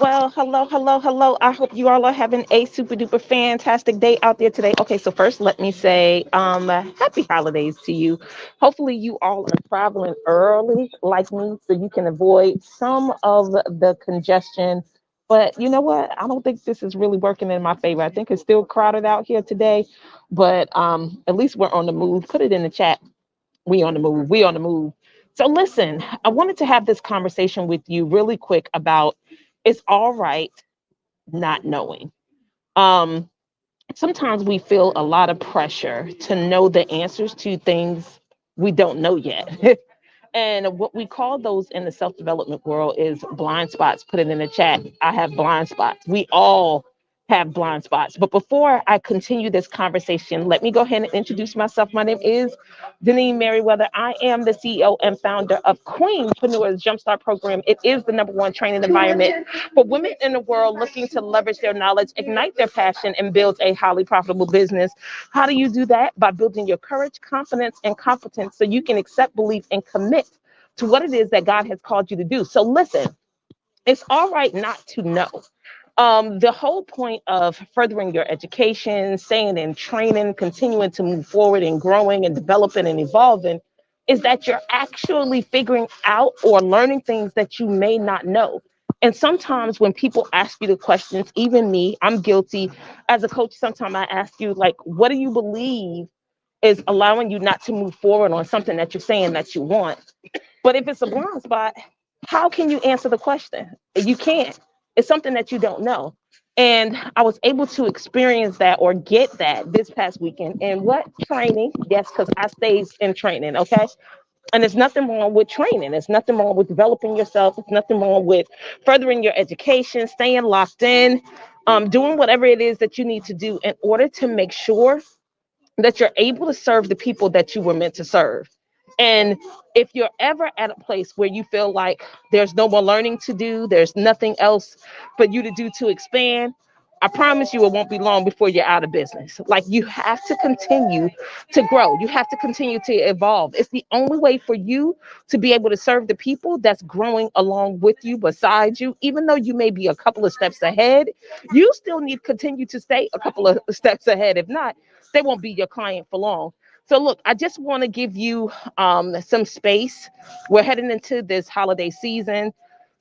Well, hello, hello, hello. I hope you all are having a super duper fantastic day out there today. Okay, so first let me say happy holidays to you. Hopefully you all are traveling early like me so you can avoid some of the congestion. But you know what? I don't think this is really working in my favor. I think it's still crowded out here today, but at least we're on the move. Put it in the chat. We on the move. We on the move. So listen, I wanted to have this conversation with you really quick about it's all right not knowing. Um, Sometimes we feel a lot of pressure to know the answers to things we don't know yet. And what we call those in the self development world is blind spots. Put it in the chat. I have blind spots. We all have blind spots. But before I continue this conversation, let me go ahead and introduce myself. My name is Denise Merriweather. I am the CEO and founder of Queenpreneurs Jumpstart Program. It is the number one training environment for women in the world looking to leverage their knowledge, ignite their passion, and build a highly profitable business. How do you do that? By building your courage, confidence, and competence so you can accept, believe, and commit to what it is that God has called you to do. So listen, it's all right not to know. The whole point of furthering your education, staying in training, continuing to move forward and growing and developing and evolving is that you're actually figuring out or learning things that you may not know. And sometimes when people ask you the questions, even me, I'm guilty. As a coach, sometimes I ask you, like, what do you believe is allowing you not to move forward on something that you're saying that you want? But if it's a blind spot, how can you answer the question? You can't. It's something that you don't know. And I was able to experience that or get that this past weekend. And what training? Yes, because I stayed in training. Okay. And there's nothing wrong with training. There's nothing wrong with developing yourself. There's nothing wrong with furthering your education, staying locked in, doing whatever it is that you need to do in order to make sure that you're able to serve the people that you were meant to serve. And if you're ever at a place where you feel like there's no more learning to do, there's nothing else for you to do to expand, I promise you it won't be long before you're out of business. Like you have to continue to grow. You have to continue to evolve. It's the only way for you to be able to serve the people that's growing along with you, beside you. Even though you may be a couple of steps ahead, you still need to continue to stay a couple of steps ahead. If not, they won't be your client for long. So look, I just want to give you some space. We're heading into this holiday season.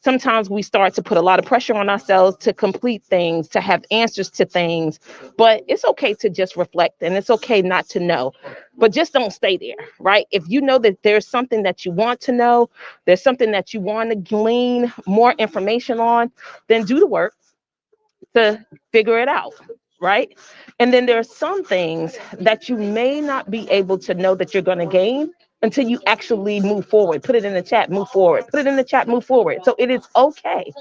Sometimes we start to put a lot of pressure on ourselves to complete things, to have answers to things, but it's okay to just reflect and it's okay not to know, but just don't stay there, right? If you know that there's something that you want to know, there's something that you want to glean more information on, then do the work to figure it out, right? And then there are some things that you may not be able to know that you're going to gain until you actually move forward. Put it in the chat, move forward. Put it in the chat, move forward. So it is okay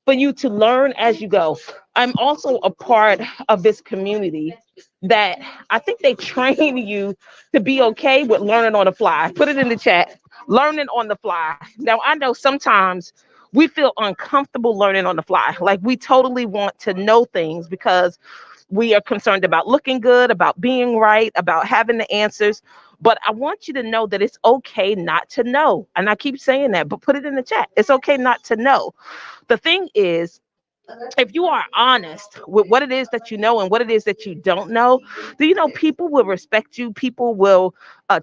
for you to learn as you go. I'm also a part of this community that I think they train you to be okay with learning on the fly. Put it in the chat, learning on the fly. Now, I know sometimes we feel uncomfortable learning on the fly. Like we totally want to know things because we are concerned about looking good, about being right, about having the answers. But I want you to know that it's okay not to know. And I keep saying that, but put it in the chat. It's okay not to know. The thing is, if you are honest with what it is that you know and what it is that you don't know, do you know people will respect you? People will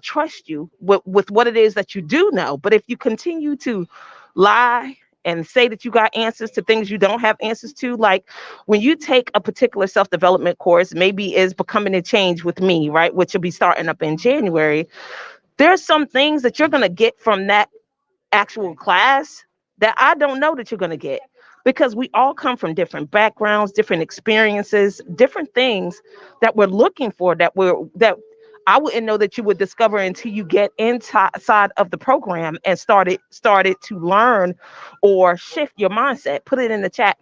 trust you with what it is that you do know. But if you continue to lie and say that you got answers to things you don't have answers to, like when you take a particular self development course, maybe is becoming a change with me, right? Which will be starting up in January. There's some things that you're going to get from that actual class that I don't know that you're going to get because we all come from different backgrounds, different experiences, different things that we're looking for that I wouldn't know that you would discover until you get inside of the program and started to learn or shift your mindset. Put it in the chat.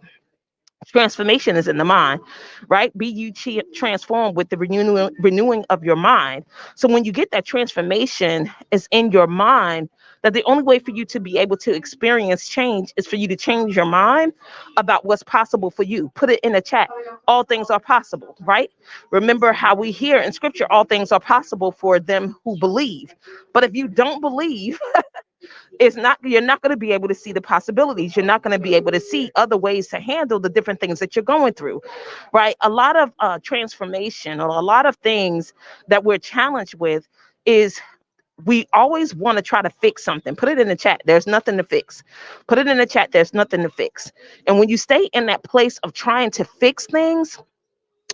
Transformation is in the mind, right? Be you transformed with the renewing of your mind. So when you get that transformation is in your mind, that the only way for you to be able to experience change is for you to change your mind about what's possible for you. Put it in the chat. All things are possible, right? Remember how we hear in scripture, all things are possible for them who believe. But if you don't believe, It's not, you're not going to be able to see the possibilities. You're not going to be able to see other ways to handle the different things that you're going through, right? A lot of transformation, or a lot of things that we're challenged with, is we always want to try to fix something. Put it in the chat. There's nothing to fix. Put it in the chat. There's nothing to fix. And when you stay in that place of trying to fix things,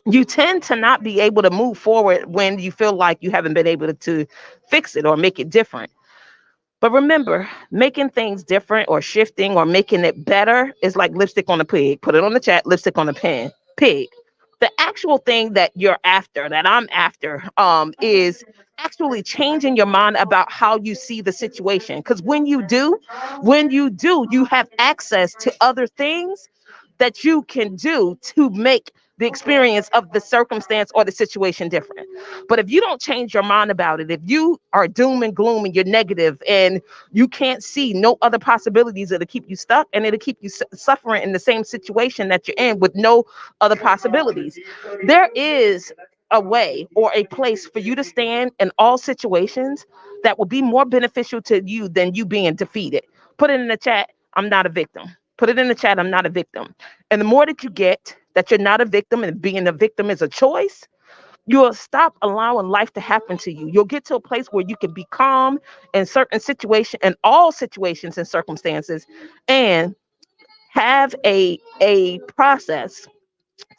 you tend to not be able to move forward when you feel like you haven't been able to fix it or make it different. But remember, making things different or shifting or making it better is like lipstick on a pig. Put it on the chat, lipstick on a pig. The actual thing that you're after, that I'm after, is actually changing your mind about how you see the situation. Because when you do, you have access to other things that you can do to make the experience of the circumstance or the situation different. But if you don't change your mind about it, if you are doom and gloom and you're negative and you can't see no other possibilities, it'll keep you stuck, and it'll keep you suffering in the same situation that you're in with no other possibilities. There is a way or a place for you to stand in all situations that will be more beneficial to you than you being defeated. Put it in the chat. I'm not a victim. Put it in the chat. I'm not a victim. And the more that you get that you're not a victim, and being a victim is a choice, you'll stop allowing life to happen to you. You'll get to a place where you can be calm in certain situations, in all situations and circumstances, and have a process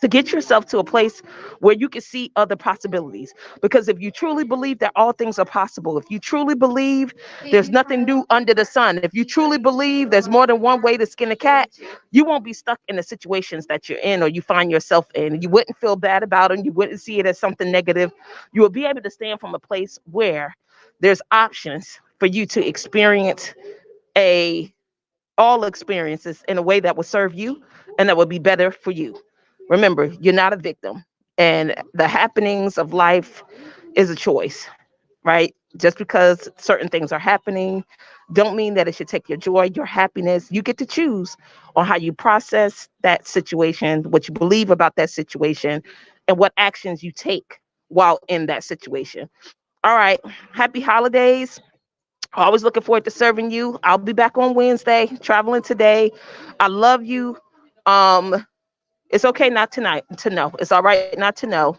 to get yourself to a place where you can see other possibilities. Because if you truly believe that all things are possible, if you truly believe there's nothing new under the sun, if you truly believe there's more than one way to skin a cat, you won't be stuck in the situations that you're in or you find yourself in. You wouldn't feel bad about it. You wouldn't see it as something negative. You will be able to stand from a place where there's options for you to experience a all experiences in a way that will serve you and that will be better for you. Remember, you're not a victim, and the happenings of life is a choice, right? Just because certain things are happening, don't mean that it should take your joy, your happiness. You get to choose on how you process that situation, what you believe about that situation, and what actions you take while in that situation. All right. Happy holidays. Always looking forward to serving you. I'll be back on Wednesday, traveling today. I love you. Um, it's okay not tonight to know. It's all right not to know.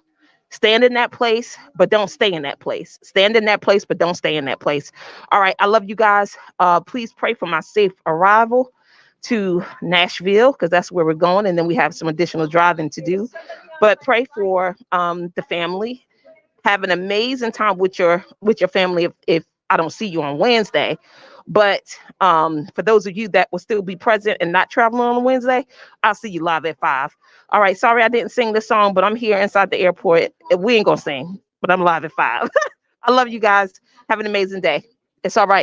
Stand in that place, but don't stay in that place. Stand in that place, but don't stay in that place. All right. I love you guys. Please pray for my safe arrival to Nashville, because that's where we're going. And then we have some additional driving to do. But pray for the family. Have an amazing time with your family if I don't see you on Wednesday. But for those of you that will still be present and not traveling on Wednesday, I'll see you live at 5. All right. Sorry I didn't sing this song, but I'm here inside the airport. We ain't gonna sing, but I'm live at 5. I love you guys. Have an amazing day. It's all right.